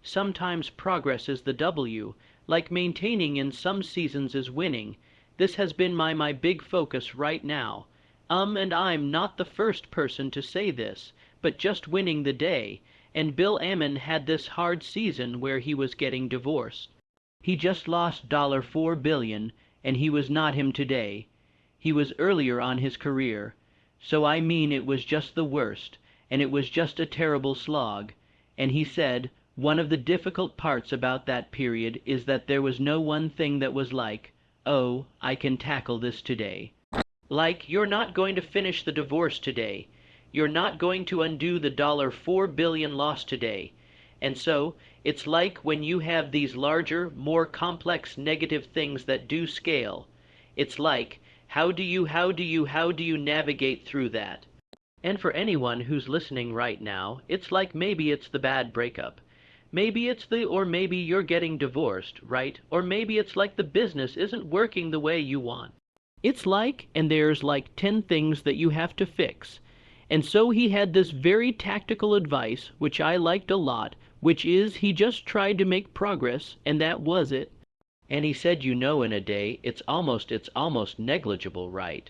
Sometimes progress is the W, like maintaining in some seasons is winning. This has been my big focus right now. And I'm not the first person to say this, but just winning the day. And Bill Ammon had this hard season where he was getting divorced. He just lost $4 billion, and he was not him today. He was earlier on his career. So I mean it was just the worst, and it was just a terrible slog. And he said, one of the difficult parts about that period is that there was no one thing that was like, oh, I can tackle this today. Like, you're not going to finish the divorce today. You're not going to undo the $4 billion loss today. And so, it's like when you have these larger, more complex negative things that do scale. It's like, how do you navigate through that? And for anyone who's listening right now, it's like maybe it's the bad breakup. Or maybe you're getting divorced, right? Or maybe it's like the business isn't working the way you want. It's like, and there's like 10 things that you have to fix. And so he had this very tactical advice, which I liked a lot, which is he just tried to make progress, and that was it. And he said, in a day, it's almost negligible, right?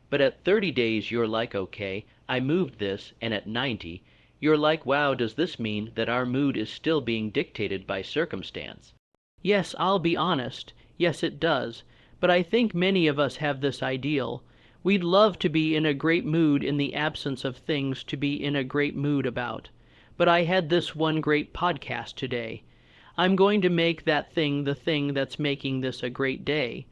But at 30 days, you're like, okay, I moved this, and at 90, you're like, wow, does this mean that our mood is still being dictated by circumstance? Yes, I'll be honest. Yes, it does. But I think many of us have this ideal. We'd love to be in a great mood in the absence of things to be in a great mood about. But I had this one great podcast today. I'm going to make that thing the thing that's making this a great day.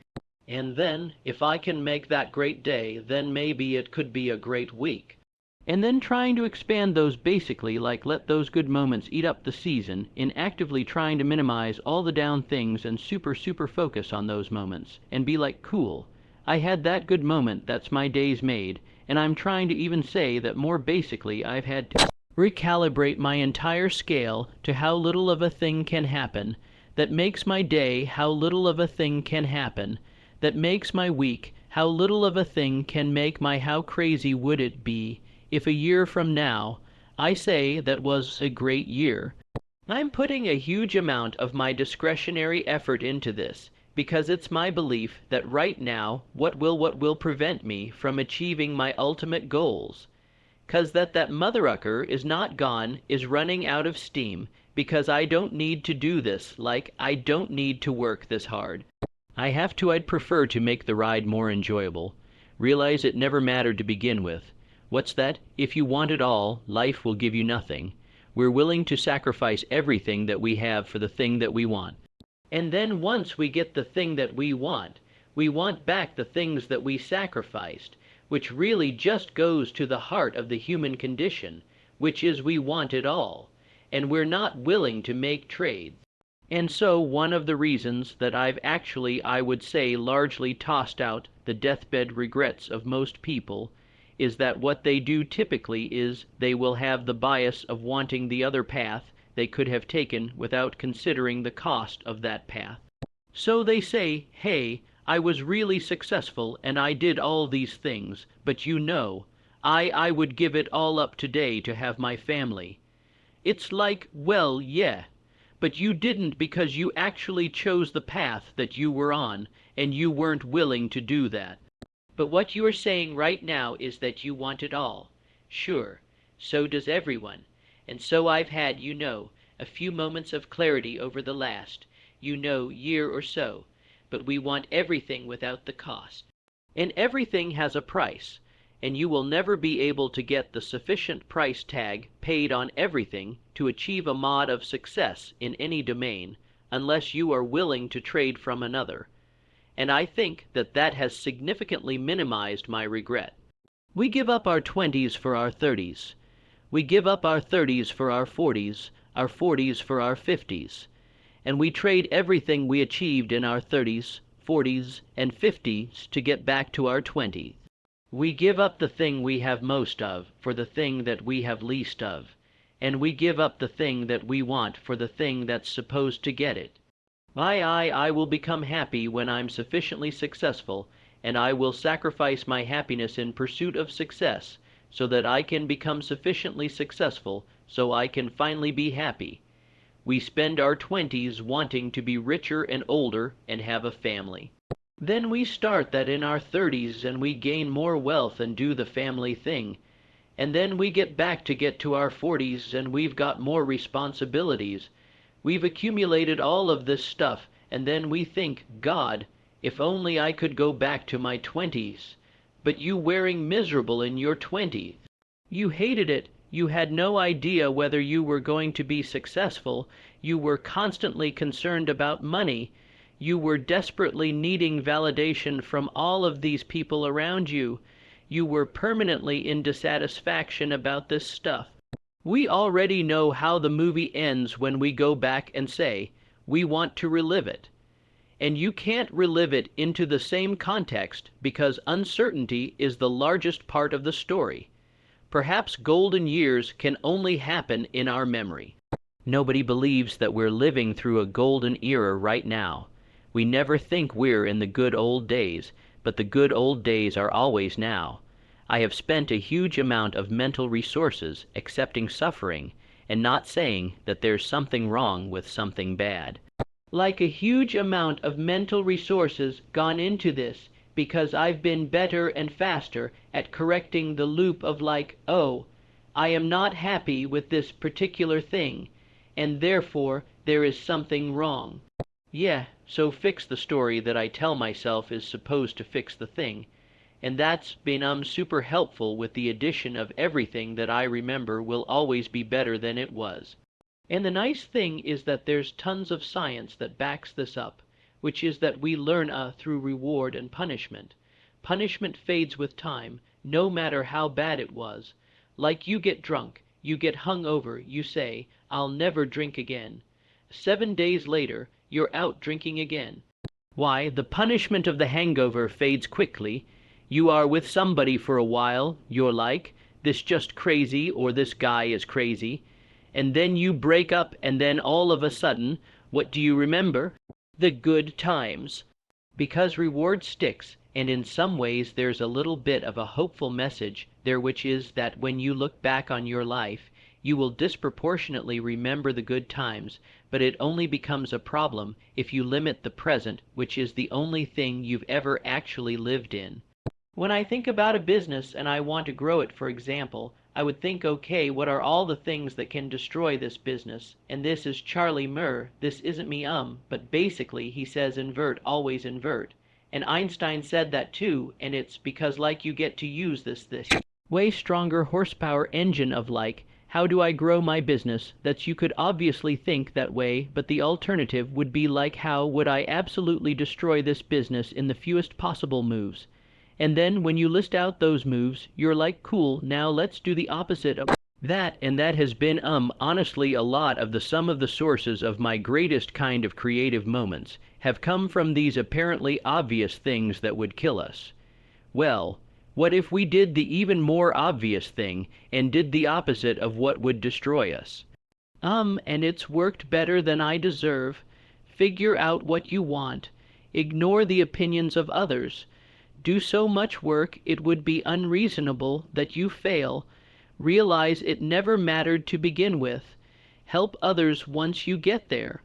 And then, if I can make that great day, then maybe it could be a great week. And then trying to expand those basically, like let those good moments eat up the season, in actively trying to minimize all the down things and super focus on those moments, and be like, cool, I had that good moment, that's my day's made, and I'm trying to even say that more basically I've had to recalibrate my entire scale to how little of a thing can happen, that makes my day how little of a thing can happen, that makes my week how little of a thing can make my how crazy would it be if a year from now I say that was a great year. I'm putting a huge amount of my discretionary effort into this because it's my belief that right now what will prevent me from achieving my ultimate goals? 'Cause that mother-ucker is not gone, is running out of steam, because I don't need to do this, like I don't need to work this hard. I'd prefer to make the ride more enjoyable. Realize it never mattered to begin with. What's that? If you want it all, life will give you nothing. We're willing to sacrifice everything that we have for the thing that we want. And then once we get the thing that we want back the things that we sacrificed, which really just goes to the heart of the human condition, which is we want it all, and we're not willing to make trades. And so one of the reasons that I've actually, I would say, largely tossed out the deathbed regrets of most people is that what they do typically is they will have the bias of wanting the other path they could have taken without considering the cost of that path. So they say, hey, I was really successful and I did all these things, but I would give it all up today to have my family. It's like, well, yeah, but you didn't because you actually chose the path that you were on, and you weren't willing to do that. But what you are saying right now is that you want it all. Sure, so does everyone. And so I've had, a few moments of clarity over the last, year or so. But we want everything without the cost. And everything has a price, and you will never be able to get the sufficient price tag paid on everything to achieve a mod of success in any domain, unless you are willing to trade from another. And I think that has significantly minimized my regret. We give up our 20s for our 30s. We give up our 30s for our 40s for our 50s. And we trade everything we achieved in our 30s, 40s, and 50s to get back to our 20s. We give up the thing we have most of for the thing that we have least of, and we give up the thing that we want for the thing that's supposed to get it. I will become happy when I'm sufficiently successful, and I will sacrifice my happiness in pursuit of success so that I can become sufficiently successful so I can finally be happy. We spend our 20s wanting to be richer and older and have a family. Then we start that in our 30s and we gain more wealth and do the family thing. And then we get to our 40s and we've got more responsibilities. We've accumulated all of this stuff, and then we think, God, if only I could go back to my 20s. But you wearing miserable in your 20s. You hated it. You had no idea whether you were going to be successful. You were constantly concerned about money. You were desperately needing validation from all of these people around you. You were permanently in dissatisfaction about this stuff. We already know how the movie ends when we go back and say, we want to relive it. And you can't relive it into the same context because uncertainty is the largest part of the story. Perhaps golden years can only happen in our memory. Nobody believes that we're living through a golden era right now. We never think we're in the good old days, but the good old days are always now. I have spent a huge amount of mental resources accepting suffering and not saying that there's something wrong with something bad. Like a huge amount of mental resources gone into this because I've been better and faster at correcting the loop of like, oh, I am not happy with this particular thing, and therefore there is something wrong. Yeah, so fix the story that I tell myself is supposed to fix the thing. And that's been super helpful with the addition of everything that I remember will always be better than it was. And the nice thing is that there's tons of science that backs this up, which is that we learn through reward and punishment. Punishment fades with time, no matter how bad it was. Like you get drunk, you get hung over, you say, I'll never drink again. 7 days later, you're out drinking again. Why, the punishment of the hangover fades quickly. You are with somebody for a while, you're like, this just crazy or this guy is crazy. And then you break up and then all of a sudden, what do you remember? The good times. Because reward sticks, and in some ways there's a little bit of a hopeful message there, which is that when you look back on your life, you will disproportionately remember the good times, but it only becomes a problem if you limit the present, which is the only thing you've ever actually lived in. When I think about a business and I want to grow it, for example, I would think, okay, what are all the things that can destroy this business? And this is Charlie Muir, this isn't me, but basically he says invert, always invert. And Einstein said that too, and it's because like you get to use this way stronger horsepower engine of like, how do I grow my business, that you could obviously think that way, but the alternative would be like, how would I absolutely destroy this business in the fewest possible moves? And then when you list out those moves, you're like, cool, now let's do the opposite of that. And that has been honestly a lot of the sum of the sources of my greatest kind of creative moments have come from these apparently obvious things that would kill us. Well, what if we did the even more obvious thing and did the opposite of what would destroy us? And it's worked better than I deserve. Figure out what you want. Ignore the opinions of others. Do so much work it would be unreasonable that you fail. Realize it never mattered to begin with. Help others once you get there.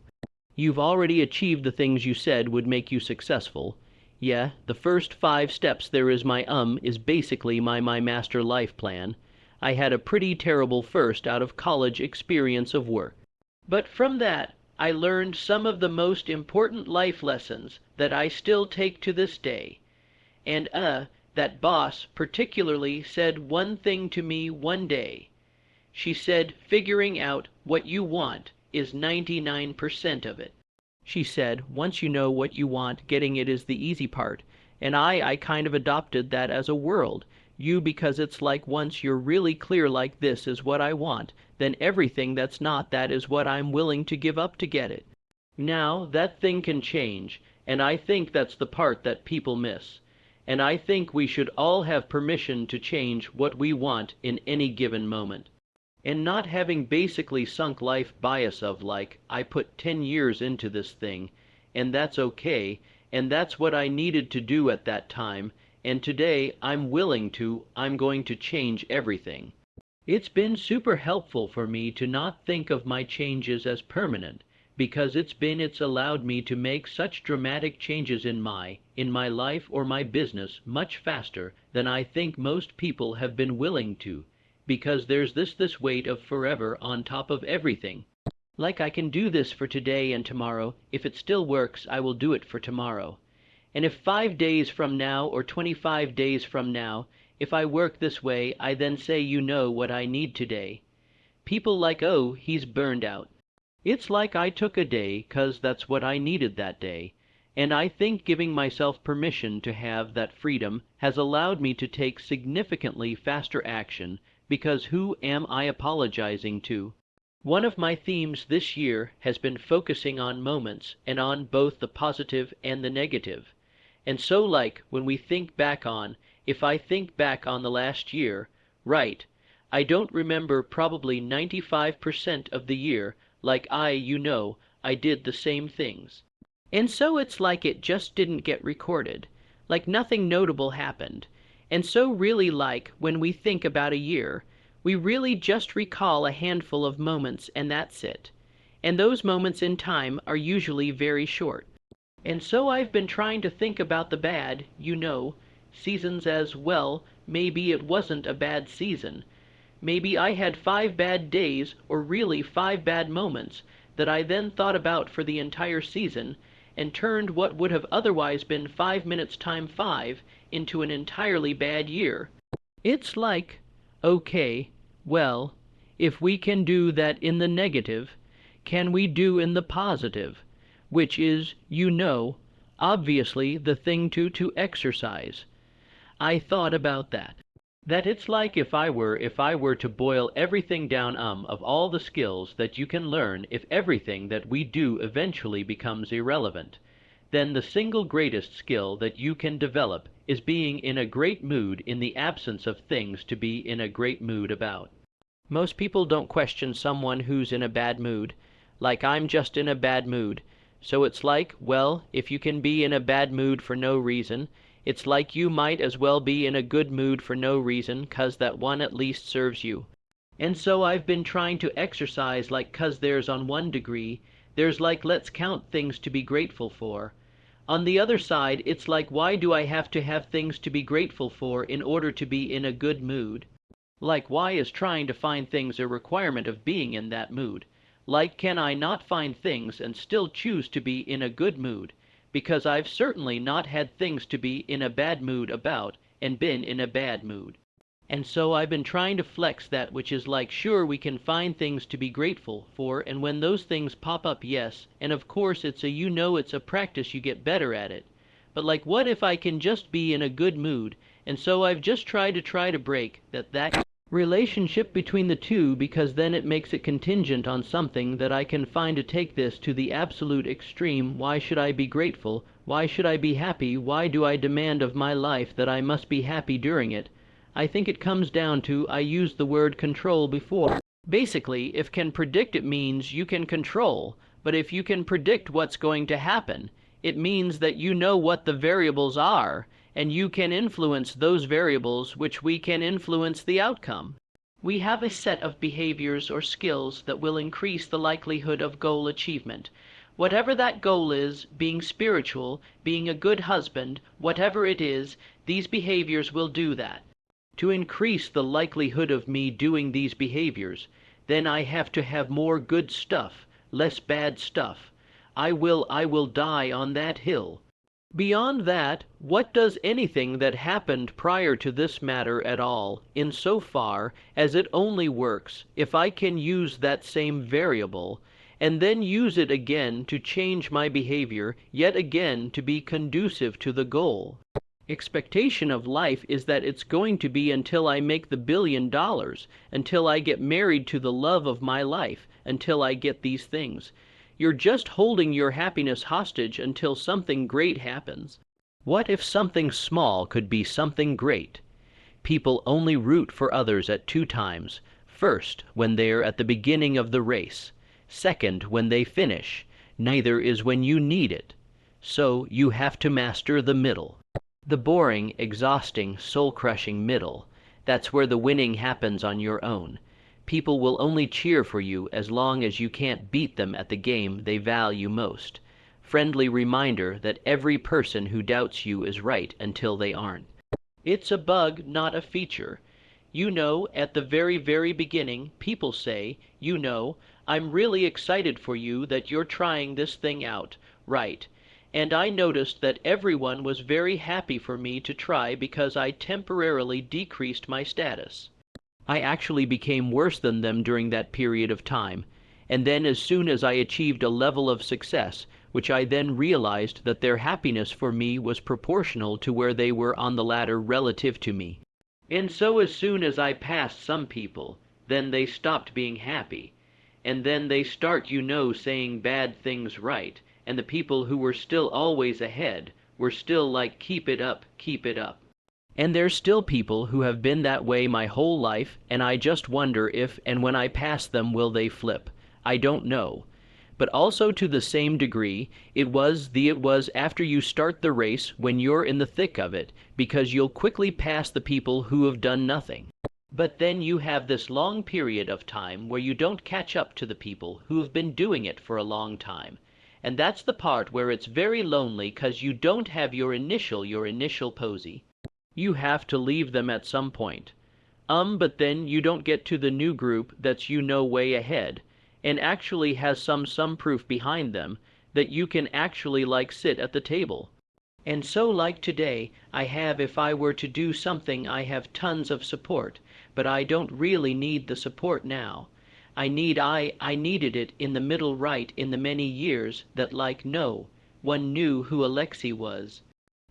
You've already achieved the things you said would make you successful. Yeah, the first 5 steps there is my is basically my master life plan. I had a pretty terrible first out of college experience of work. But from that, I learned some of the most important life lessons that I still take to this day. And that boss particularly said one thing to me one day. She said, figuring out what you want is 99% of it. She said, once you know what you want, getting it is the easy part. And I kind of adopted that as a world. Because it's like once you're really clear like this is what I want, then everything that's not that is what I'm willing to give up to get it. Now, that thing can change, and I think that's the part that people miss. And I think we should all have permission to change what we want in any given moment. And not having basically sunk life bias of like, I put 10 years into this thing, and that's okay, and that's what I needed to do at that time, and today I'm going to change everything. It's been super helpful for me to not think of my changes as permanent, because it's allowed me to make such dramatic changes in my life or my business much faster than I think most people have been willing to, because there's this weight of forever on top of everything. Like, I can do this for today and tomorrow. If it still works, I will do it for tomorrow. And if 5 days from now or 25 days from now, if I work this way, I then say, you know what I need today. People like, oh, he's burned out. It's like I took a day 'cause that's what I needed that day. And I think giving myself permission to have that freedom has allowed me to take significantly faster action, because who am I apologizing to? One of my themes this year has been focusing on moments, and on both the positive and the negative. And so, like, when we think back on, if I think back on the last year, right, I don't remember probably 95% of the year, like I did the same things. And so it's like it just didn't get recorded, like nothing notable happened. And so really, like, when we think about a year, we really just recall a handful of moments, and that's it. And those moments in time are usually very short. And so I've been trying to think about the bad, seasons as well. Maybe it wasn't a bad season. Maybe I had 5 bad days, or really 5 bad moments, that I then thought about for the entire season, and turned what would have otherwise been 5 minutes times 5 into an entirely bad year. It's like, okay, well, if we can do that in the negative, can we do in the positive, which is, obviously the thing to exercise. I thought about that. That it's like if I were to boil everything down of all the skills that you can learn, if everything that we do eventually becomes irrelevant, then the single greatest skill that you can develop is being in a great mood in the absence of things to be in a great mood about. Most people don't question someone who's in a bad mood, like I'm just in a bad mood. So it's like, well, if you can be in a bad mood for no reason, it's like you might as well be in a good mood for no reason, 'cause that one at least serves you. And so I've been trying to exercise, like, 'cause there's on one degree, there's like, let's count things to be grateful for. On the other side, it's like, why do I have to have things to be grateful for in order to be in a good mood? Like, why is trying to find things a requirement of being in that mood? Like, can I not find things and still choose to be in a good mood? Because I've certainly not had things to be in a bad mood about, and been in a bad mood. And so I've been trying to flex that, which is like, sure, we can find things to be grateful for, and when those things pop up, yes, and of course it's a practice, you get better at it. But like, what if I can just be in a good mood? And so I've just tried to break that relationship between the two, because then it makes it contingent on something that I can find to take this to the absolute extreme. Why should I be grateful? Why should I be happy? Why do I demand of my life that I must be happy during it? I think it comes down to, I used the word control before. Basically, if can predict, it means you can control. But if you can predict what's going to happen, it means that you know what the variables are, and you can influence those variables, which we can influence the outcome. We have a set of behaviors or skills that will increase the likelihood of goal achievement. Whatever that goal is, being spiritual, being a good husband, whatever it is, these behaviors will do that. To increase the likelihood of me doing these behaviors, then I have to have more good stuff, less bad stuff. I will die on that hill. Beyond that, what does anything that happened prior to this matter at all, in so far as it only works if I can use that same variable, and then use it again to change my behavior, yet again to be conducive to the goal? Expectation of life is that it's going to be until I make the $1 billion, until I get married to the love of my life, until I get these things. You're just holding your happiness hostage until something great happens. What if something small could be something great? People only root for others at 2 times. First, when they're at the beginning of the race. Second, when they finish. Neither is when you need it. So you have to master the middle. The boring, exhausting, soul-crushing middle. That's where the winning happens on your own. People will only cheer for you as long as you can't beat them at the game they value most. Friendly reminder that every person who doubts you is right until they aren't. It's a bug, not a feature. At the very, very beginning, people say, I'm really excited for you that you're trying this thing out, right? And I noticed that everyone was very happy for me to try because I temporarily decreased my status. I actually became worse than them during that period of time, and then as soon as I achieved a level of success, which I then realized that their happiness for me was proportional to where they were on the ladder relative to me. And so as soon as I passed some people, then they stopped being happy. And then they start, saying bad things right, and the people who were still always ahead were still like, keep it up, keep it up. And there's still people who have been that way my whole life, and I just wonder if and when I pass them will they flip. I don't know. But also to the same degree, it was after you start the race when you're in the thick of it, because you'll quickly pass the people who have done nothing. But then you have this long period of time where you don't catch up to the people who have been doing it for a long time. And that's the part where it's very lonely, 'cause you don't have your initial posy. You have to leave them at some point. But then you don't get to the new group that's way ahead, and actually has some proof behind them that you can actually sit at the table. And so today, if I were to do something, I have tons of support, but I don't really need the support now. I needed it in the middle right in the many years that no one knew who Alexei was.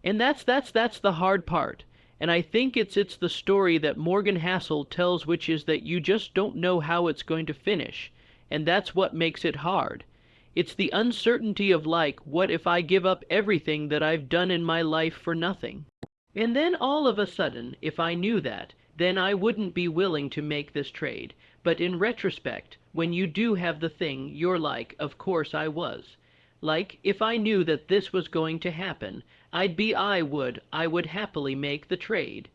And that's the hard part. And I think it's the story that Morgan Housel tells, which is that you just don't know how it's going to finish. And that's what makes it hard. It's the uncertainty of what if I give up everything that I've done in my life for nothing? And then all of a sudden, if I knew that, then I wouldn't be willing to make this trade. But in retrospect, when you do have the thing, you're of course I was. If I knew that this was going to happen, I would happily make the trade.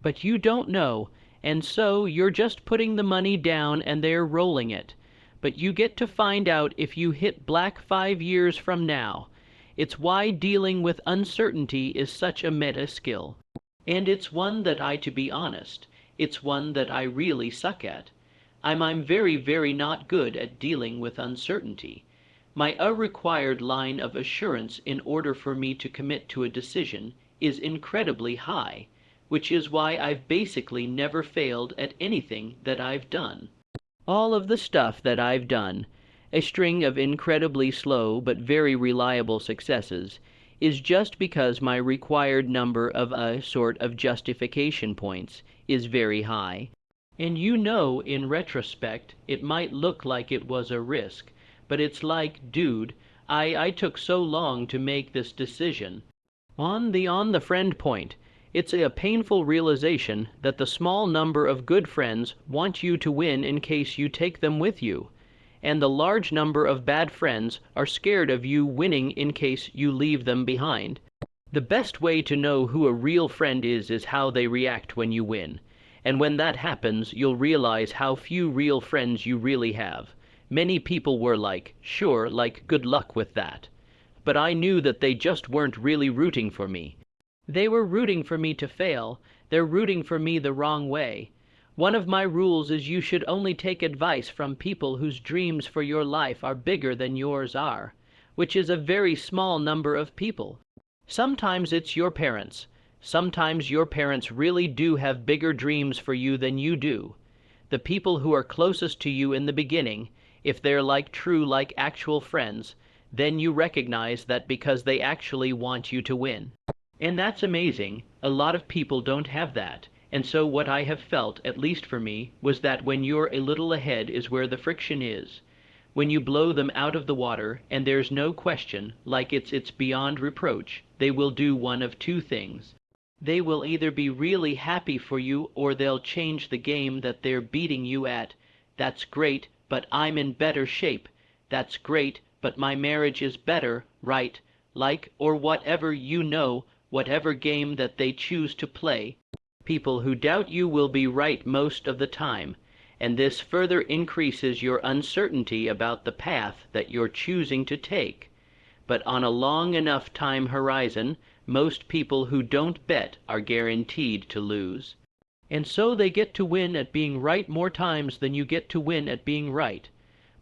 But you don't know, and so you're just putting the money down and they're rolling it. But you get to find out if you hit black 5 years from now. It's why dealing with uncertainty is such a meta skill. And it's one that to be honest, it's one that I really suck at. I'm very, very not good at dealing with uncertainty. My required line of assurance in order for me to commit to a decision is incredibly high, which is why I've basically never failed at anything that I've done. All of the stuff that I've done, a string of incredibly slow but very reliable successes, is just because my required number of a sort of justification points is very high. And in retrospect, it might look like it was a risk, but it's dude, I took so long to make this decision. On the friend point, it's a painful realization that the small number of good friends want you to win in case you take them with you, and the large number of bad friends are scared of you winning in case you leave them behind. The best way to know who a real friend is how they react when you win, and when that happens, you'll realize how few real friends you really have. Many people were sure, good luck with that. But I knew that they just weren't really rooting for me. They were rooting for me to fail. They're rooting for me the wrong way. One of my rules is you should only take advice from people whose dreams for your life are bigger than yours are, which is a very small number of people. Sometimes it's your parents. Sometimes your parents really do have bigger dreams for you than you do. The people who are closest to you in the beginning, if they're true actual friends, then you recognize that because they actually want you to win. And that's amazing. A lot of people don't have that. And so what I have felt, at least for me, was that when you're a little ahead is where the friction is. When you blow them out of the water, and there's no question, it's beyond reproach, they will do one of two things. They will either be really happy for you, or they'll change the game that they're beating you at. That's great, but I'm in better shape. That's great, but my marriage is better, right? Or whatever whatever game that they choose to play. people who doubt you will be right most of the time, and this further increases your uncertainty about the path that you're choosing to take. But on a long enough time horizon, most people who don't bet are guaranteed to lose. And so they get to win at being right more times than you get to win at being right.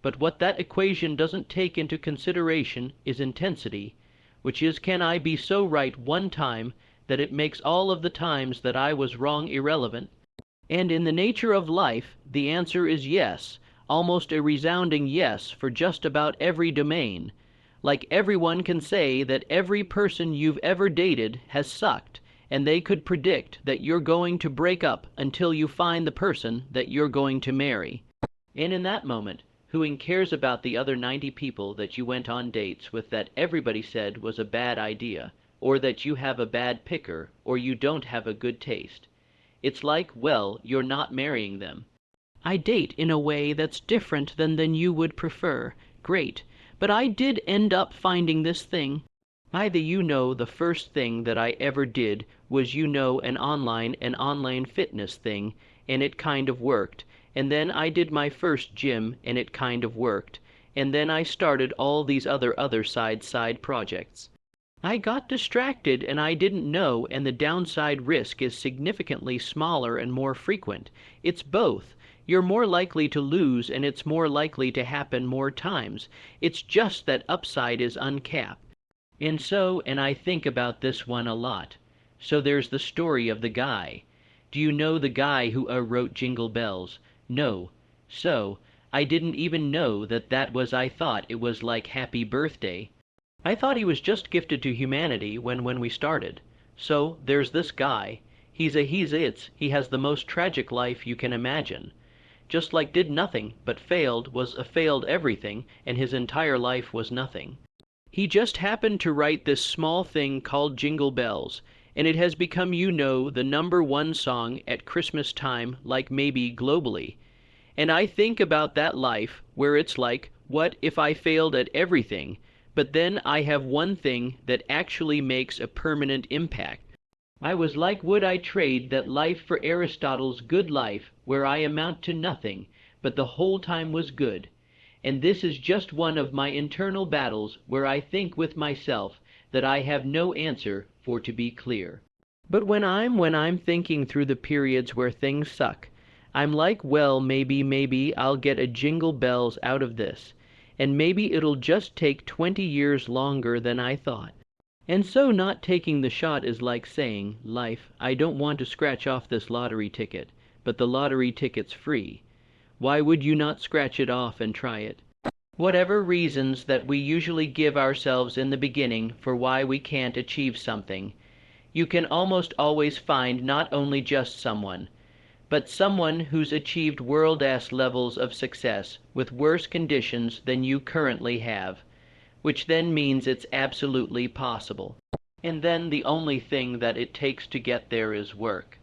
But what that equation doesn't take into consideration is intensity, which is, can I be so right one time that it makes all of the times that I was wrong irrelevant? And in the nature of life, the answer is yes, almost a resounding yes for just about every domain. Like everyone can say that every person you've ever dated has sucked, and they could predict that you're going to break up until you find the person that you're going to marry. And in that moment, who cares about the other 90 people that you went on dates with that everybody said was a bad idea, or that you have a bad picker, or you don't have a good taste? It's like, well, you're not marrying them. I date in a way that's different than you would prefer. Great. But I did end up finding this thing. The first thing that I ever did was an online fitness thing, and it kind of worked. And then I did my first gym, and it kind of worked. And then I started all these other side projects. I got distracted and I didn't know, and the downside risk is significantly smaller and more frequent. It's both. You're more likely to lose, and it's more likely to happen more times. It's just that upside is uncapped. And I think about this one a lot. So there's the story of the guy. Do you know the guy who wrote Jingle Bells? No. So, I didn't even know that was I thought it was like Happy Birthday. I thought he was just gifted to humanity when we started. So, there's this guy. He has the most tragic life you can imagine. Just like did nothing, but failed everything, and his entire life was nothing. He just happened to write this small thing called Jingle Bells, and it has become, the #1 song at Christmas time, like maybe globally. And I think about that life, where it's like, what if I failed at everything, but then I have one thing that actually makes a permanent impact? I was like, would I trade that life for Aristotle's good life, where I amount to nothing, but the whole time was good? And this is just one of my internal battles where I think with myself that I have no answer for, to be clear. But when I'm thinking through the periods where things suck, I'm like, well, maybe I'll get a Jingle Bells out of this, and maybe it'll just take 20 years longer than I thought. And so not taking the shot is like saying, life, I don't want to scratch off this lottery ticket, but the lottery ticket's free. Why would you not scratch it off and try it? Whatever reasons that we usually give ourselves in the beginning for why we can't achieve something, you can almost always find not only just someone, but someone who's achieved world-ass levels of success with worse conditions than you currently have, which then means it's absolutely possible. And then the only thing that it takes to get there is work.